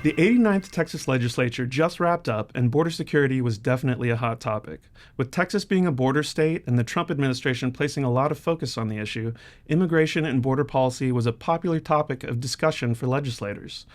The 89th Texas Legislature just wrapped up, and border security was definitely a hot topic. With Texas being a border state and the Trump administration placing a lot of focus on the issue, immigration and border policy was a popular topic of discussion for legislators.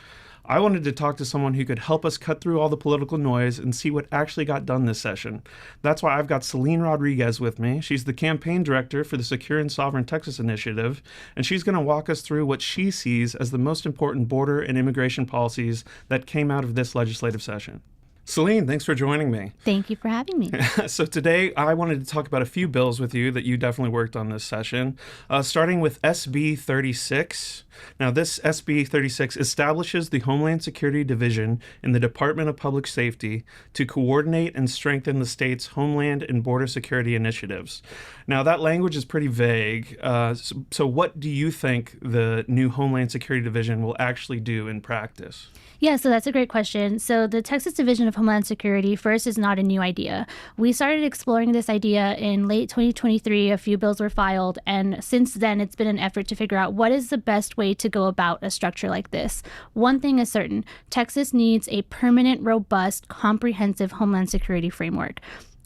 I wanted to talk to someone who could help us cut through all the political noise and see what actually got done this session. That's why I've got Selene Rodriguez with me. She's the campaign director for the Secure and Sovereign Texas Initiative, and she's going to walk us through what she sees as the most important border and immigration policies that came out of this legislative session. Selene, thanks for joining me. Thank you for having me. So today I wanted to talk about a few bills with you that you definitely worked on this session, starting with SB 36. Now, this SB 36 establishes the Homeland Security Division in the Department of Public Safety to coordinate and strengthen the state's homeland and border security initiatives. Now, that language is pretty vague. So what do you think the new Homeland Security Division will actually do in practice? Yeah, so that's a great question. So the Texas Division of Homeland Security, first, is not a new idea. We started exploring this idea in late 2023. A few bills were filed, and since then, it's been an effort to figure out what is the best way to go about a structure like this. One thing is certain: Texas needs a permanent, robust, comprehensive Homeland Security framework.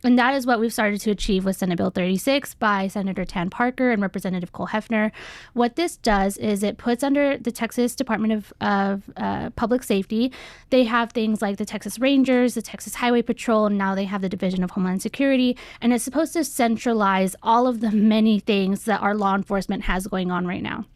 And that is what we've started to achieve with Senate Bill 36 by Senator Tan Parker and Representative Cole Hefner. What this does is it puts under the Texas Department of Public Safety. They have things like the Texas Rangers, the Texas Highway Patrol, and now they have the Division of Homeland Security. And it's supposed to centralize all of the many things that our law enforcement has going on right now.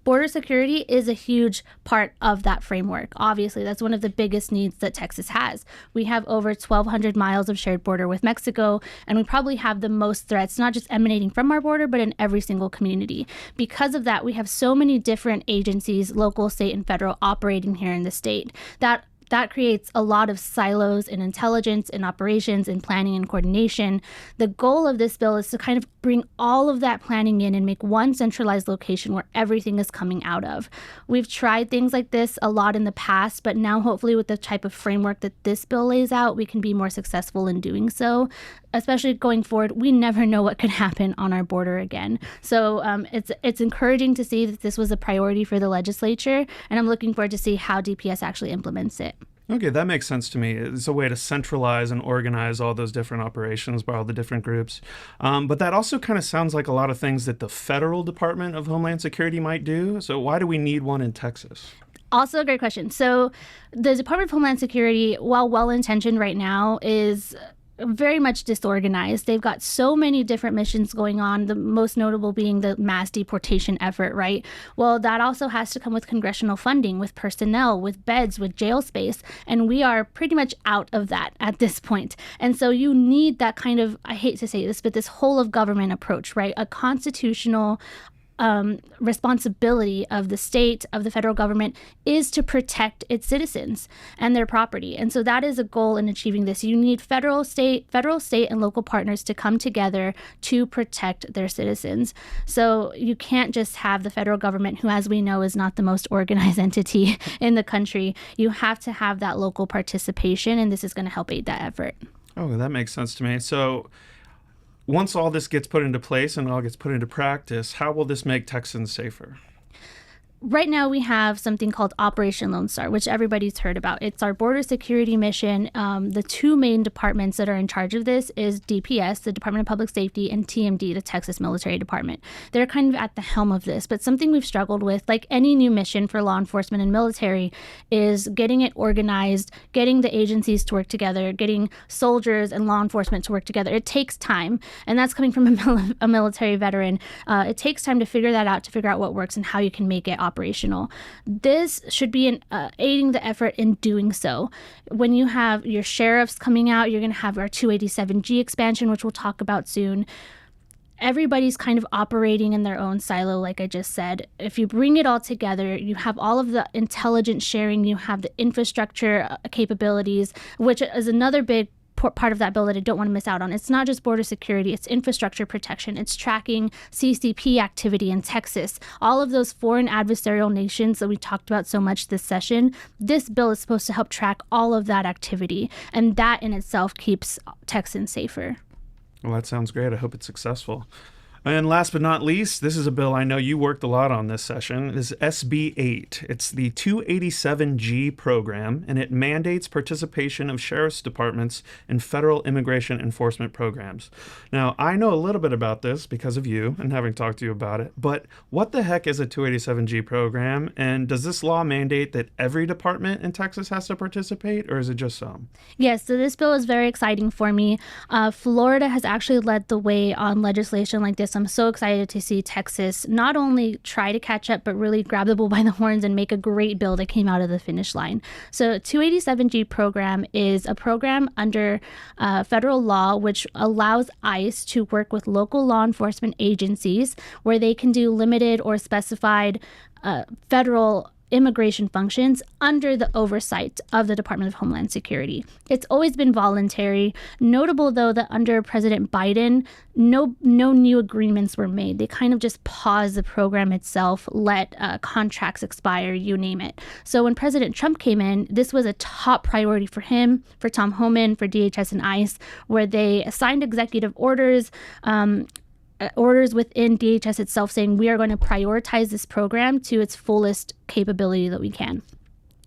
Border security is a huge part of that framework. Obviously, that's one of the biggest needs that Texas has. We have over 1,200 miles of shared border with Mexico, and we probably have the most threats, not just emanating from our border, but in every single community. Because of that, we have so many different agencies, local, state, and federal, operating here in the state. That creates a lot of silos in intelligence, in operations, in planning and coordination. The goal of this bill is to kind of bring all of that planning in and make one centralized location where everything is coming out of. We've tried things like this a lot in the past, but now hopefully with the type of framework that this bill lays out, we can be more successful in doing so. Especially going forward, we never know what could happen on our border again. So it's encouraging to see that this was a priority for the legislature, and I'm looking forward to see how DPS actually implements it. Okay, that makes sense to me. It's a way to centralize and organize all those different operations by all the different groups. But that also kind of sounds like a lot of things that the federal Department of Homeland Security might do. So why do we need one in Texas? Also a great question. So the Department of Homeland Security, while well-intentioned right now, is very much disorganized. They've got so many different missions going on, the most notable being the mass deportation effort, right? Well, that also has to come with congressional funding, with personnel, with beds, with jail space, and we are pretty much out of that at this point. And so you need that kind of, I hate to say this, but this whole of government approach, right? A constitutional responsibility of the state, of the federal government, is to protect its citizens and their property. And so that is a goal in achieving this. You need federal, state, and local partners to come together to protect their citizens. So you can't just have the federal government, who, as we know, is not the most organized entity in the country. You have to have that local participation, and this is going to help aid that effort. Oh, that makes sense to me. So once all this gets put into place and all gets put into practice, how will this make Texans safer? Right now, we have something called Operation Lone Star, which everybody's heard about. It's our border security mission. The two main departments that are in charge of this is DPS, the Department of Public Safety, and TMD, the Texas Military Department. They're kind of at the helm of this, but something we've struggled with, like any new mission for law enforcement and military, is getting it organized, getting the agencies to work together, getting soldiers and law enforcement to work together. It takes time, and that's coming from a military veteran. It takes time to figure that out, to figure out what works and how you can make it operational. This should be aiding the effort in doing so. When you have your sheriffs coming out, you're going to have our 287G expansion, which we'll talk about soon. Everybody's kind of operating in their own silo, like I just said. If you bring it all together, you have all of the intelligence sharing, you have the infrastructure capabilities, which is another big part of that bill that I don't want to miss out on. It's not just border security, it's infrastructure protection. It's tracking CCP activity in Texas. All of those foreign adversarial nations that we talked about so much this session, this bill is supposed to help track all of that activity. And that in itself keeps Texans safer. Well, that sounds great. I hope it's successful. And last but not least, this is a bill I know you worked a lot on this session. It is SB 8. It's the 287G program, and it mandates participation of sheriff's departments in federal immigration enforcement programs. Now, I know a little bit about this because of you and having talked to you about it, but what the heck is a 287G program, and does this law mandate that every department in Texas has to participate, or is it just some? Yes, so this bill is very exciting for me. Florida has actually led the way on legislation like this. I'm so excited to see Texas not only try to catch up, but really grab the bull by the horns and make a great bill that came out of the finish line. So 287G program is a program under federal law which allows ICE to work with local law enforcement agencies where they can do limited or specified federal immigration functions under the oversight of the Department of Homeland Security. It's always been voluntary. Notable, though, that under President Biden, no new agreements were made. They kind of just paused the program itself, let contracts expire, you name it. So when President Trump came in, this was a top priority for him, for Tom Homan, for DHS and ICE, where they signed executive orders within DHS itself saying we are going to prioritize this program to its fullest capability that we can.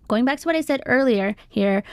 Going back to what I said earlier here,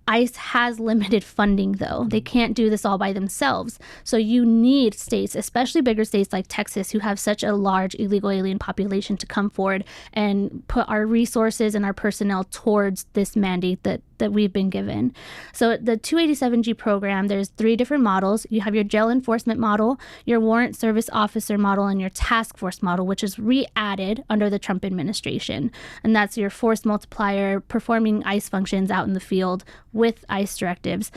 ICE has limited funding, though. They can't do this all by themselves. So you need states, especially bigger states like Texas, who have such a large illegal alien population, to come forward and put our resources and our personnel towards this mandate that we've been given. So the 287G program, there's 3 different models. You have your jail enforcement model, your warrant service officer model, and your task force model, which is re-added under the Trump administration. And that's your force multiplier, performing ICE functions out in the field with ICE directives.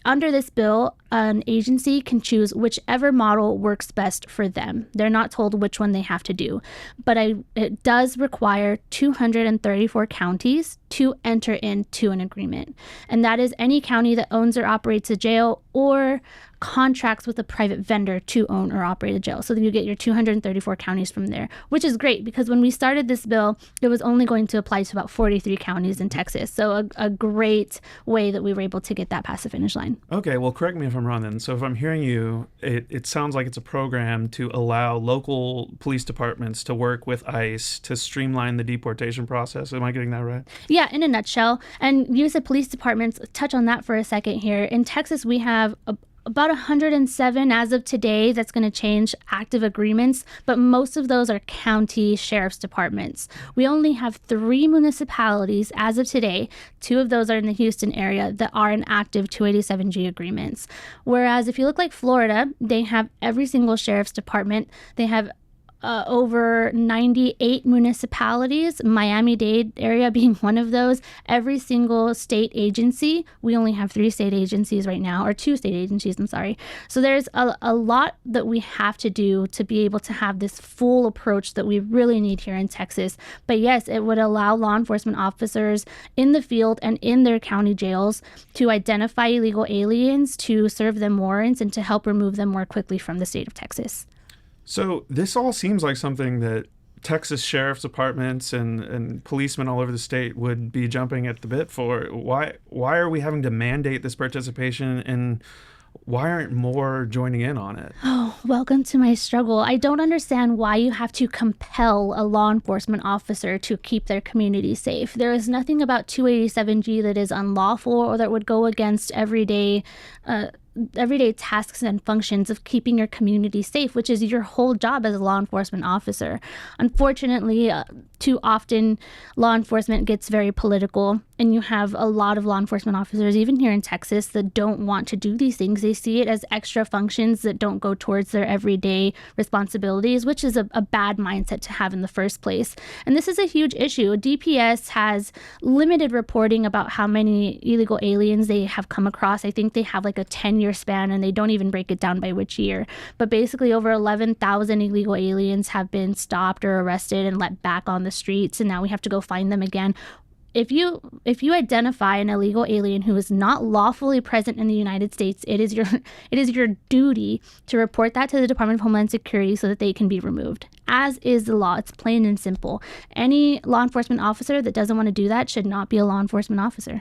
Under this bill, an agency can choose whichever model works best for them. They're not told which one they have to do. But it does require 234 counties to enter into an agreement. And that is any county that owns or operates a jail or contracts with a private vendor to own or operate a jail. So that you get your 234 counties from there, which is great because when we started this bill, it was only going to apply to about 43 counties in Texas. So a great way that we were able to get that past the finish line. Okay, well, correct me if I'm wrong then. So if I'm hearing you, it sounds like it's a program to allow local police departments to work with ICE to streamline the deportation process. Am I getting that right? Yeah, in a nutshell. And you said police departments. Touch on that for a second here. In Texas, we have about 107 as of today. That's going to change active agreements, but most of those are county sheriff's departments. We only have 3 municipalities as of today. 2 of those are in the Houston area that are in active 287G agreements. Whereas if you look like Florida, they have every single sheriff's department. They have over 98 municipalities, Miami-Dade area being one of those. Every single state agency, we only have 3 state agencies right now, or 2 state agencies, I'm sorry. So there's a lot that we have to do to be able to have this full approach that we really need here in Texas. But yes, it would allow law enforcement officers in the field and in their county jails to identify illegal aliens, to serve them warrants, and to help remove them more quickly from the state of Texas. So this all seems like something that Texas sheriff's departments and policemen all over the state would be jumping at the bit for. Why are we having to mandate this participation, and why aren't more joining in on it? Oh, welcome to my struggle. I don't understand why you have to compel a law enforcement officer to keep their community safe. There is nothing about 287G that is unlawful or that would go against everyday tasks and functions of keeping your community safe, which is your whole job as a law enforcement officer. Unfortunately, too often law enforcement gets very political, and you have a lot of law enforcement officers, even here in Texas, that don't want to do these things. They see it as extra functions that don't go towards their everyday responsibilities, which is a bad mindset to have in the first place. And this is a huge issue. DPS has limited reporting about how many illegal aliens they have come across. I think they have like a 10-year span, and they don't even break it down by which year. But basically over 11,000 illegal aliens have been stopped or arrested and let back on the streets, and now we have to go find them again. If you identify an illegal alien who is not lawfully present in the United States, it is your duty to report that to the Department of Homeland Security so that they can be removed. As is the law. It's plain and simple. Any law enforcement officer that doesn't want to do that should not be a law enforcement officer.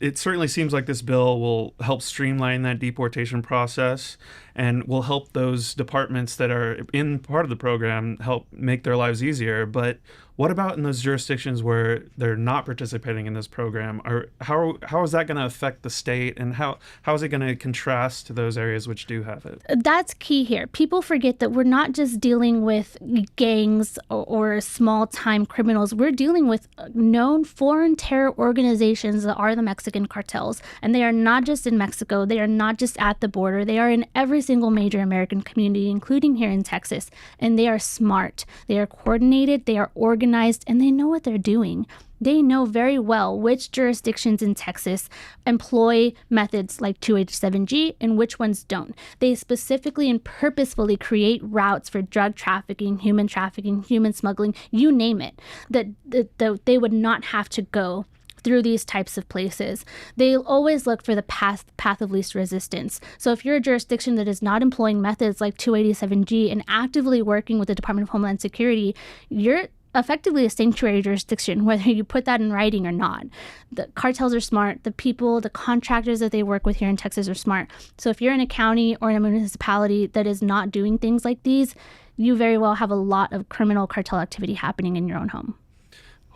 it certainly seems like this bill will help streamline that deportation process and will help those departments that are in part of the program help make their lives easier. But what about in those jurisdictions where they're not participating in this program? Or how is that going to affect the state, and how is it going to contrast to those areas which do have it? That's key here. People forget that we're not just dealing with gangs or small-time criminals. We're dealing with known foreign terror organizations that are the Mexican cartels. And they are not just in Mexico. They are not just at the border. They are in every single major American community, including here in Texas. And they are smart. They are coordinated. They are organized. And they know what they're doing. They know very well which jurisdictions in Texas employ methods like 287G and which ones don't. They specifically and purposefully create routes for drug trafficking, human smuggling, you name it, that they would not have to go through these types of places. They always look for the path of least resistance. So if you're a jurisdiction that is not employing methods like 287G and actively working with the Department of Homeland Security, you're effectively a sanctuary jurisdiction, whether you put that in writing or not. The cartels are smart. The people, the contractors that they work with here in Texas are smart. So if you're in a county or in a municipality that is not doing things like these, you very well have a lot of criminal cartel activity happening in your own home.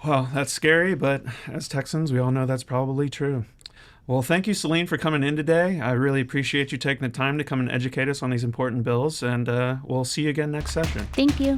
Well, that's scary, but as Texans, we all know that's probably true. Well, thank you, Selene, for coming in today. I really appreciate you taking the time to come and educate us on these important bills, and we'll see you again next session. Thank you.